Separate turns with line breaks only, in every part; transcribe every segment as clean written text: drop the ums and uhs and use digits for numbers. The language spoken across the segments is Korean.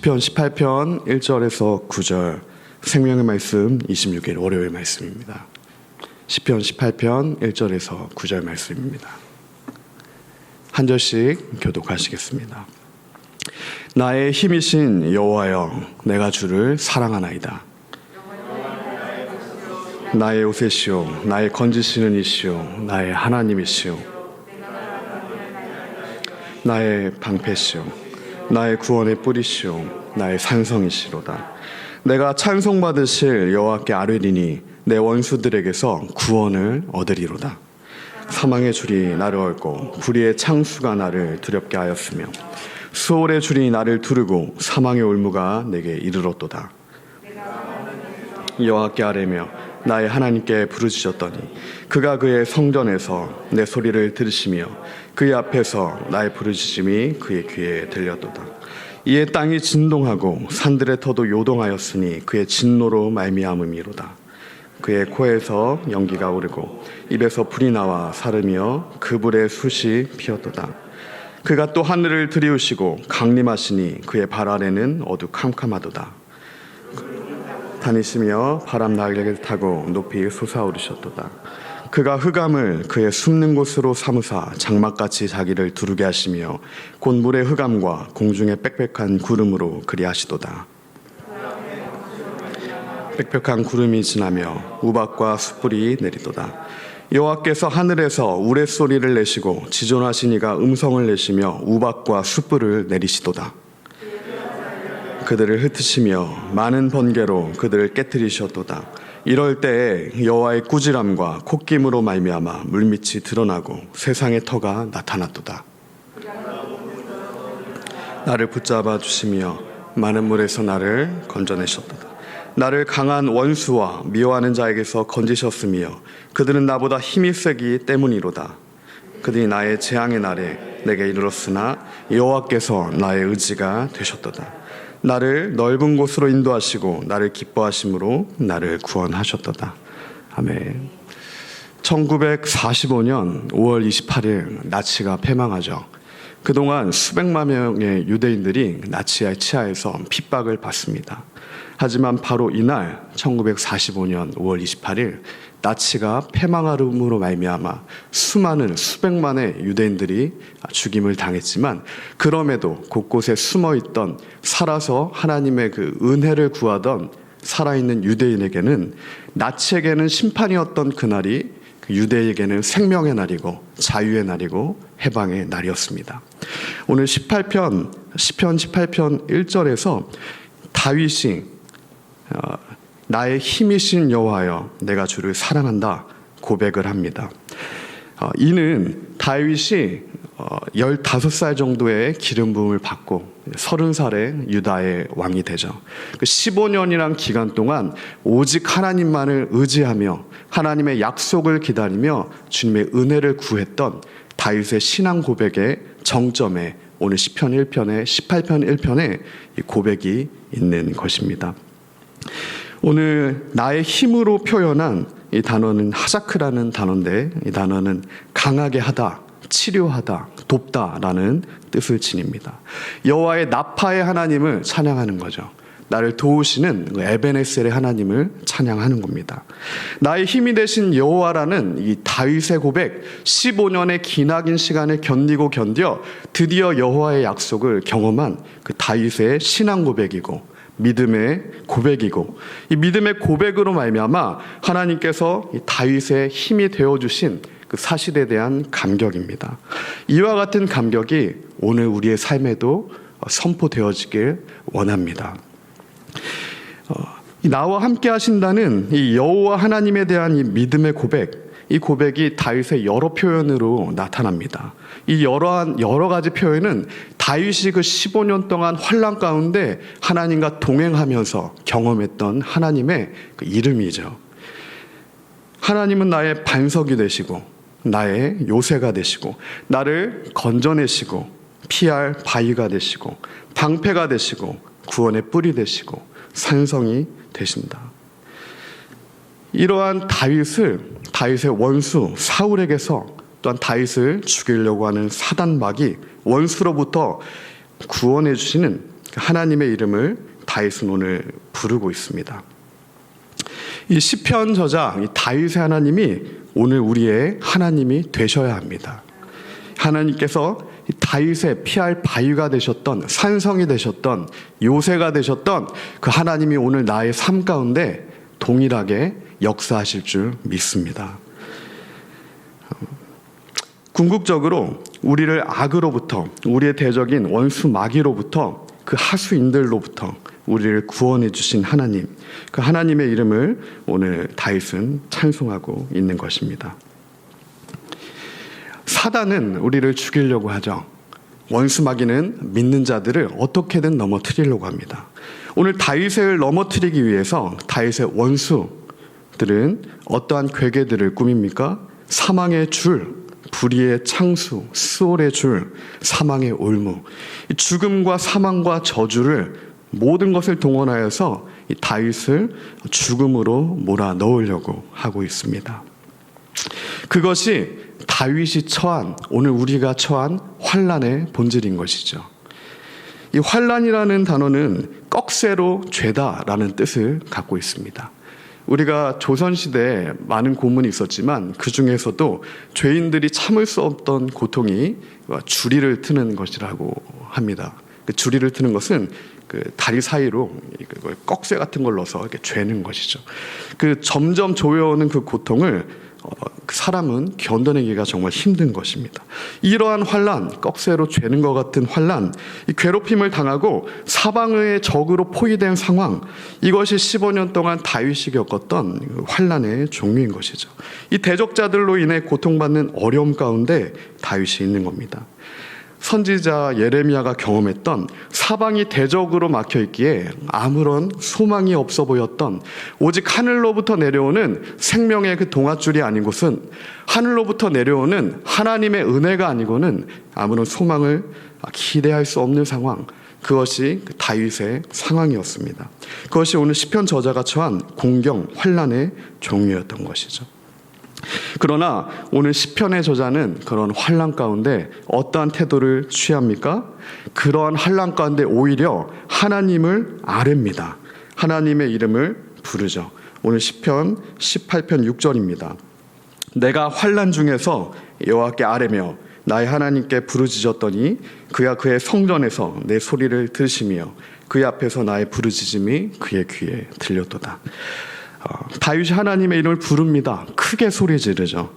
시편 18편 1절에서 9절 생명의 말씀 26일 월요일 말씀입니다. 시편 18편 1절에서 9절 말씀입니다. 한 절씩 교독하시겠습니다. 나의 힘이신 여호와여, 내가 주를 사랑하나이다. 나의 요새시오, 나의 건지시는 이시오, 나의 하나님이시오, 나의 방패시오, 나의 구원의 뿌리시오, 나의 산성이시로다. 내가 찬송받으실 여호와께 아뢰리니 내 원수들에게서 구원을 얻으리로다. 사망의 줄이 나를 얽고 불의의 창수가 나를 두렵게 하였으며 수월의 줄이 나를 두르고 사망의 올무가 내게 이르렀도다. 여호와께 아뢰며 나의 하나님께 부르짖었더니 그가 그의 성전에서 내 소리를 들으시며 그의 앞에서 나의 부르짖음이 그의 귀에 들렸도다. 이에 땅이 진동하고 산들의 터도 요동하였으니 그의 진노로 말미암음이로다. 그의 코에서 연기가 오르고 입에서 불이 나와 사르며 그 불에 숯이 피었도다. 그가 또 하늘을 들이우시고 강림하시니 그의 발 아래는 어두캄캄하도다. 다니시며 바람 날개를 타고 높이 솟아오르셨도다. 그가 흑암을 그의 숨는 곳으로 삼으사 장막같이 자기를 두르게 하시며 곧 물의 흑암과 공중의 빽빽한 구름으로 그리하시도다. 빽빽한 구름이 지나며 우박과 숯불이 내리도다. 여호와께서 하늘에서 우레소리를 내시고 지존하신 이가 음성을 내시며 우박과 숯불을 내리시도다. 그들을 흩으시며 많은 번개로 그들을 깨뜨리셨도다. 이럴 때에 여호와의 꾸지람과 콧김으로 말미암아 물밑이 드러나고 세상의 터가 나타났도다. 나를 붙잡아 주시며 많은 물에서 나를 건져내셨도다. 나를 강한 원수와 미워하는 자에게서 건지셨으며 그들은 나보다 힘이 세기 때문이로다. 그들이 나의 재앙의 날에 내게 이르렀으나 여호와께서 나의 의지가 되셨도다. 나를 넓은 곳으로 인도하시고 나를 기뻐하심으로 나를 구원하셨도다. 아멘. 1945년 5월 28일 나치가 패망하죠. 그동안 수백만 명의 유대인들이 나치의 치하에서 핍박을 받습니다. 하지만 바로 이날 1945년 5월 28일 나치가 패망함으로 말미암아 수많은 수백만의 유대인들이 죽임을 당했지만 그럼에도 곳곳에 숨어있던 살아서 하나님의 그 은혜를 구하던 살아있는 유대인에게는 나치에게는 심판이었던 그날이 유대에게는 생명의 날이고 자유의 날이고 해방의 날이었습니다. 오늘 시편 18편 1절에서 다윗이 나의 힘이신 여호와여, 내가 주를 사랑한다 고백을 합니다. 이는 다윗이 15살 정도의 기름 부음을 받고 30살에 유다의 왕이 되죠. 15년이란 기간 동안 오직 하나님만을 의지하며 하나님의 약속을 기다리며 주님의 은혜를 구했던 다윗의 신앙 고백의 정점에 오늘 시편 1편에 18편 1편에 이 고백이 있는 것입니다. 오늘 나의 힘으로 표현한 이 단어는 하자크라는 단어인데 이 단어는 강하게 하다, 치료하다, 돕다라는 뜻을 지닙니다. 여호와의 나파의 하나님을 찬양하는 거죠. 나를 도우시는 에베네셀의 하나님을 찬양하는 겁니다. 나의 힘이 되신 여호와라는 이 다윗의 고백, 15년의 기나긴 시간을 견디고 견뎌 드디어 여호와의 약속을 경험한 그 다윗의 신앙 고백이고 믿음의 고백이고 이 믿음의 고백으로 말미암아 하나님께서 이 다윗의 힘이 되어주신 그 사실에 대한 감격입니다. 이와 같은 감격이 오늘 우리의 삶에도 선포되어지길 원합니다. 나와 함께 하신다는 이 여호와 하나님에 대한 이 믿음의 고백, 이 고백이 다윗의 여러 표현으로 나타납니다. 이 여러 가지 표현은 다윗이 그 15년 동안 환난 가운데 하나님과 동행하면서 경험했던 하나님의 그 이름이죠. 하나님은 나의 반석이 되시고 나의 요새가 되시고 나를 건져내시고 피할 바위가 되시고 방패가 되시고 구원의 뿔이 되시고 산성이 되신다. 이러한 다윗의 원수 사울에게서 또한 다윗을 죽이려고 하는 사단막이 원수로부터 구원해 주시는 하나님의 이름을 다윗은 오늘 부르고 있습니다. 이 시편 저자 이 다윗의 하나님이 오늘 우리의 하나님이 되셔야 합니다. 하나님께서 다윗의 피할 바위가 되셨던, 산성이 되셨던, 요새가 되셨던 그 하나님이 오늘 나의 삶 가운데 동일하게 역사하실 줄 믿습니다. 궁극적으로 우리를 악으로부터, 우리의 대적인 원수 마귀로부터, 그 하수인들로부터 우리를 구원해 주신 하나님, 그 하나님의 이름을 오늘 다윗은 찬송하고 있는 것입니다. 사단은 우리를 죽이려고 하죠. 원수 마귀는 믿는 자들을 어떻게든 넘어뜨리려고 합니다. 오늘 다윗을 넘어뜨리기 위해서 다윗의 원수들은 어떠한 괴계들을 꾸밉니까? 사망의 줄, 불의의 창수, 수월의 줄, 사망의 올무, 죽음과 사망과 저주를 모든 것을 동원하여서 이 다윗을 죽음으로 몰아 넣으려고 하고 있습니다. 그것이 다윗이 처한, 오늘 우리가 처한 환난의 본질인 것이죠. 이 환난이라는 단어는 꺽쇠로 죄다라는 뜻을 갖고 있습니다. 우리가 조선시대에 많은 고문이 있었지만 그 중에서도 죄인들이 참을 수 없던 고통이 주리를 트는 것이라고 합니다. 그 주리를 트는 것은 그 다리 사이로 꺽쇠 같은 걸 넣어서 이렇게 죄는 것이죠. 그 점점 조여오는 그 고통을 그 사람은 견뎌내기가 정말 힘든 것입니다. 이러한 환난, 꺽쇠로 죄는 것 같은 환난, 이 괴롭힘을 당하고 사방의 적으로 포위된 상황, 이것이 15년 동안 다윗이 겪었던 환난의 종류인 것이죠. 이 대적자들로 인해 고통받는 어려움 가운데 다윗이 있는 겁니다. 선지자 예레미야가 경험했던 사방이 대적으로 막혀있기에 아무런 소망이 없어 보였던, 오직 하늘로부터 내려오는 생명의 그 동아줄이 아닌 곳은, 하늘로부터 내려오는 하나님의 은혜가 아니고는 아무런 소망을 기대할 수 없는 상황, 그것이 다윗의 상황이었습니다. 그것이 오늘 시편 저자가 처한 공경, 환난의 종류였던 것이죠. 그러나 오늘 시편의 저자는 그런 환난 가운데 어떠한 태도를 취합니까? 그러한 환난 가운데 오히려 하나님을 아뢰입니다. 하나님의 이름을 부르죠. 오늘 시편 18편 6절입니다. 내가 환난 중에서 여호와께 아뢰며 나의 하나님께 부르짖었더니 그야 그의 성전에서 내 소리를 들으시며 그의 앞에서 나의 부르짖음이 그의 귀에 들렸도다. 다윗이 하나님의 이름을 부릅니다. 크게 소리 지르죠.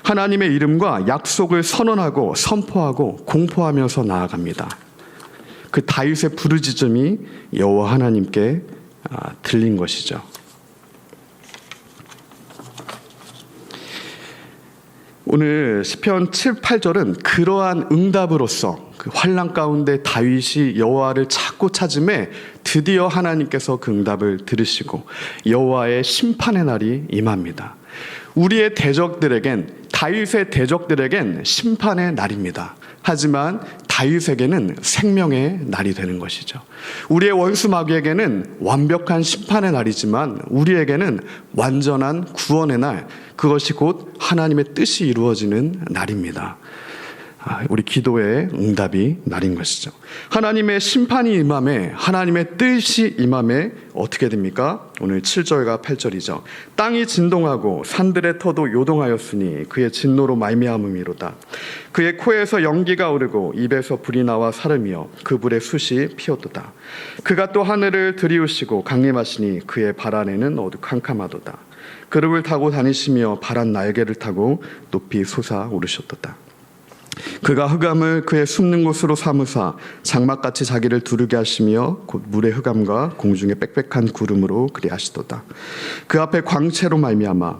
하나님의 이름과 약속을 선언하고 선포하고 공포하면서 나아갑니다. 그 다윗의 부르짖음이 여호와 하나님께 들린 것이죠. 오늘 시편 7, 8절은 그러한 응답으로서 그 환난 가운데 다윗이 여호와를 찾고 찾음에 드디어 하나님께서 그 응답을 들으시고 여호와의 심판의 날이 임합니다. 우리의 대적들에겐, 다윗의 대적들에겐 심판의 날입니다. 하지만 다윗에게는 생명의 날이 되는 것이죠. 우리의 원수 마귀에게는 완벽한 심판의 날이지만 우리에게는 완전한 구원의 날, 그것이 곧 하나님의 뜻이 이루어지는 날입니다. 우리 기도의 응답이 날인 것이죠. 하나님의 심판이 임함에, 하나님의 뜻이 임함에 어떻게 됩니까? 오늘 7절과 8절이죠. 땅이 진동하고 산들의 터도 요동하였으니 그의 진노로 말미암음이로다. 그의 코에서 연기가 오르고 입에서 불이 나와 사르며 그 불의 숯이 피었도다. 그가 또 하늘을 들이우시고 강림하시니 그의 발 안에는 어두캄캄하도다. 그룹을 타고 다니시며 파란 날개를 타고 높이 솟아오르셨도다. 그가 흑암을 그의 숨는 곳으로 삼으사 장막같이 자기를 두르게 하시며 곧 물의 흑암과 공중의 빽빽한 구름으로 그리하시도다. 그 앞에 광채로 말미암아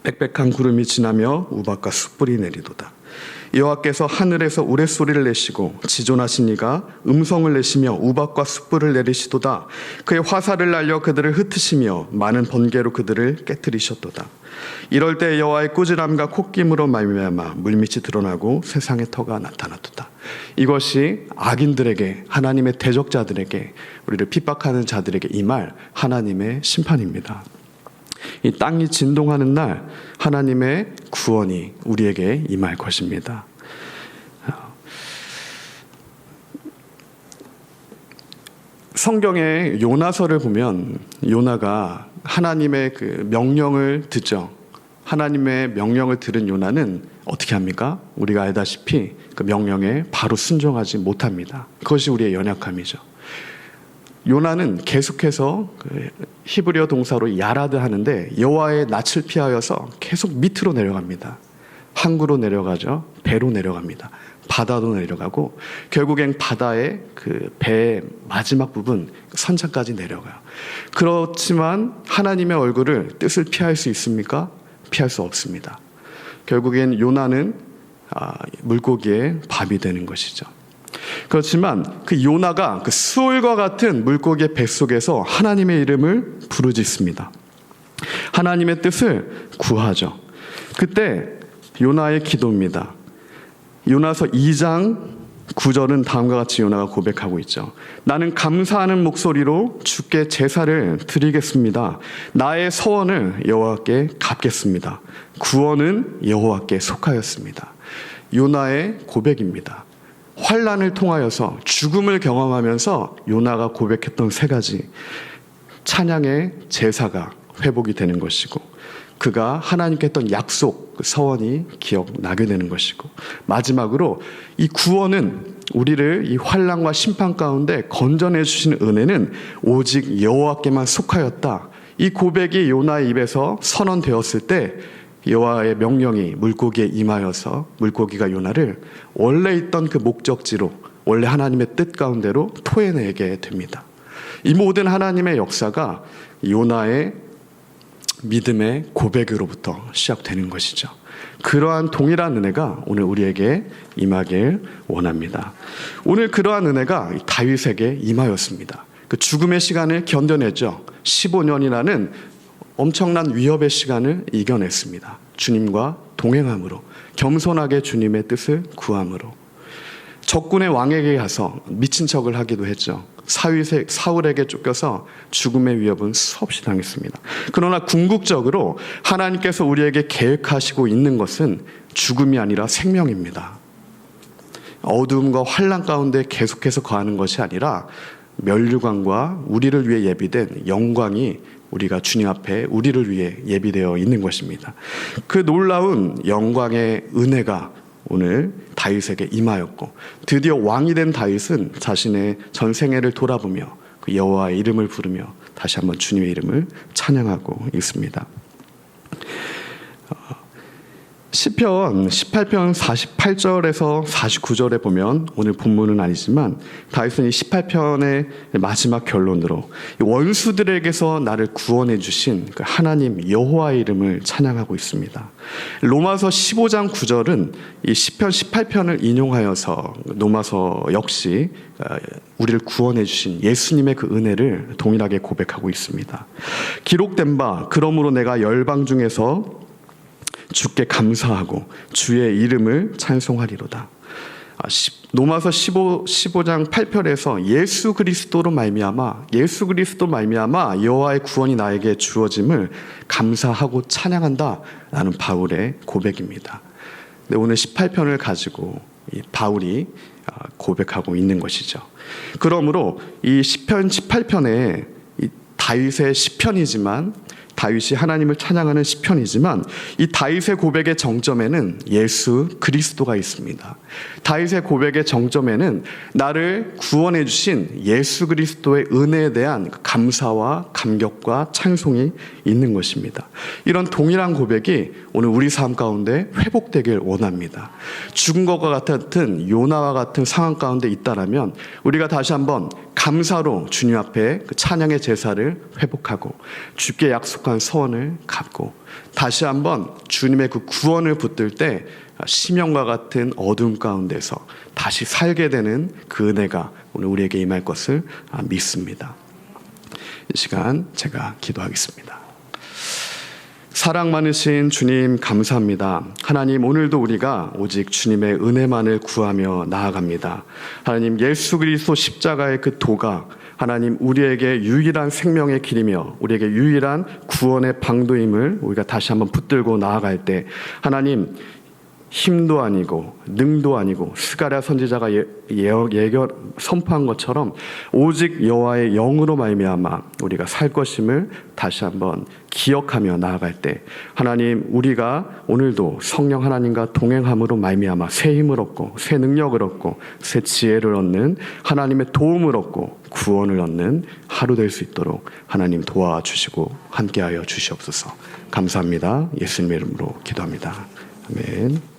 빽빽한 구름이 지나며 우박과 숯불이 내리도다. 여호와께서 하늘에서 우레소리를 내시고 지존하신 이가 음성을 내시며 우박과 숯불을 내리시도다. 그의 화살을 날려 그들을 흩으시며 많은 번개로 그들을 깨뜨리셨도다. 이럴 때 여호와의 꾸지람과 콧김으로 말미암아 물밑이 드러나고 세상의 터가 나타났도다. 이것이 악인들에게, 하나님의 대적자들에게, 우리를 핍박하는 자들에게 임할 하나님의 심판입니다. 이 땅이 진동하는 날 하나님의 구원이 우리에게 임할 것입니다. 성경의 요나서를 보면 요나가 하나님의 그 명령을 듣죠. 하나님의 명령을 들은 요나는 어떻게 합니까? 우리가 알다시피 그 명령에 바로 순종하지 못합니다. 그것이 우리의 연약함이죠. 요나는 계속해서 그 히브리어 동사로 야라드 하는데 여호와의 낯을 피하여서 계속 밑으로 내려갑니다. 항구로 내려가죠. 배로 내려갑니다. 바다도 내려가고 결국엔 바다의 그 배의 마지막 부분 선장까지 내려가요. 그렇지만 하나님의 얼굴을 뜻을 피할 수 있습니까? 피할 수 없습니다. 결국엔 요나는 물고기의 밥이 되는 것이죠. 그렇지만 그 요나가 그 수월과 같은 물고기의 뱃속에서 하나님의 이름을 부르짖습니다. 하나님의 뜻을 구하죠. 그때 요나의 기도입니다. 요나서 2장 9절은 다음과 같이 요나가 고백하고 있죠. 나는 감사하는 목소리로 주께 제사를 드리겠습니다. 나의 서원을 여호와께 갚겠습니다. 구원은 여호와께 속하였습니다. 요나의 고백입니다. 환난을 통하여서 죽음을 경험하면서 요나가 고백했던 세 가지 찬양의 제사가 회복이 되는 것이고 그가 하나님께 했던 약속, 서원이 기억나게 되는 것이고 마지막으로 이 구원은 우리를 이 환난과 심판 가운데 건져내 주시는 은혜는 오직 여호와께만 속하였다. 이 고백이 요나의 입에서 선언되었을 때 여호와의 명령이 물고기에 임하여서 물고기가 요나를 원래 있던 그 목적지로 원래 하나님의 뜻 가운데로 토해내게 됩니다. 이 모든 하나님의 역사가 요나의 믿음의 고백으로부터 시작되는 것이죠. 그러한 동일한 은혜가 오늘 우리에게 임하길 원합니다. 오늘 그러한 은혜가 다윗에게 임하였습니다. 그 죽음의 시간을 견뎌냈죠. 15년이라는 엄청난 위협의 시간을 이겨냈습니다. 주님과 동행함으로, 겸손하게 주님의 뜻을 구함으로. 적군의 왕에게 가서 미친 척을 하기도 했죠. 사울에게 쫓겨서 죽음의 위협은 수없이 당했습니다. 그러나 궁극적으로 하나님께서 우리에게 계획하시고 있는 것은 죽음이 아니라 생명입니다. 어두움과 환난 가운데 계속해서 거하는 것이 아니라 멸류관과 우리를 위해 예비된 영광이 우리가 주님 앞에 우리를 위해 예비되어 있는 것입니다. 그 놀라운 영광의 은혜가 오늘 다윗에게 임하였고 드디어 왕이 된 다윗은 자신의 전생애를 돌아보며 그 여호와의 이름을 부르며 다시 한번 주님의 이름을 찬양하고 있습니다. 시편 18편 48절에서 49절에 보면 오늘 본문은 아니지만 다윗은 이 18편의 마지막 결론으로 원수들에게서 나를 구원해 주신 그 하나님 여호와의 이름을 찬양하고 있습니다. 로마서 15장 9절은 이 시편 18편을 인용하여서 로마서 역시 우리를 구원해 주신 예수님의 그 은혜를 동일하게 고백하고 있습니다. 기록된 바 그러므로 내가 열방 중에서 주께 감사하고 주의 이름을 찬송하리로다. 로마서 15장 8절에서 예수 그리스도로 말미암아 여호와의 구원이 나에게 주어짐을 감사하고 찬양한다라는 바울의 고백입니다. 근데 오늘 18편을 가지고 이 바울이 고백하고 있는 것이죠. 그러므로 이 시편 18편에 다윗의 시편이지만 다윗이 하나님을 찬양하는 시편이지만 이 다윗의 고백의 정점에는 예수 그리스도가 있습니다. 다윗의 고백의 정점에는 나를 구원해 주신 예수 그리스도의 은혜에 대한 감사와 감격과 찬송이 있는 것입니다. 이런 동일한 고백이 오늘 우리 삶 가운데 회복되길 원합니다. 죽은 것과 같은 요나와 같은 상황 가운데 있다라면 우리가 다시 한번 감사로 주님 앞에 그 찬양의 제사를 회복하고 주께 약속한 서원을 갚고 다시 한번 주님의 그 구원을 붙들 때 심령과 같은 어둠 가운데서 다시 살게 되는 그 은혜가 오늘 우리에게 임할 것을 믿습니다. 이 시간 제가 기도하겠습니다. 사랑 많으신 주님 감사합니다. 하나님 오늘도 우리가 오직 주님의 은혜만을 구하며 나아갑니다. 하나님 예수 그리스도 십자가의 그 도가 하나님 우리에게 유일한 생명의 길이며 우리에게 유일한 구원의 방도임을 우리가 다시 한번 붙들고 나아갈 때 하나님 힘도 아니고 능도 아니고 스가랴 선지자가 예견 선포한 것처럼 오직 여호와의 영으로 말미암아 우리가 살 것임을 다시 한번 기억하며 나아갈 때 하나님, 우리가 오늘도 성령 하나님과 동행함으로 말미암아 새 힘을 얻고 새 능력을 얻고 새 지혜를 얻는, 하나님의 도움을 얻고 구원을 얻는 하루 될 수 있도록 하나님 도와주시고 함께하여 주시옵소서. 감사합니다. 예수님의 이름으로 기도합니다. 아멘.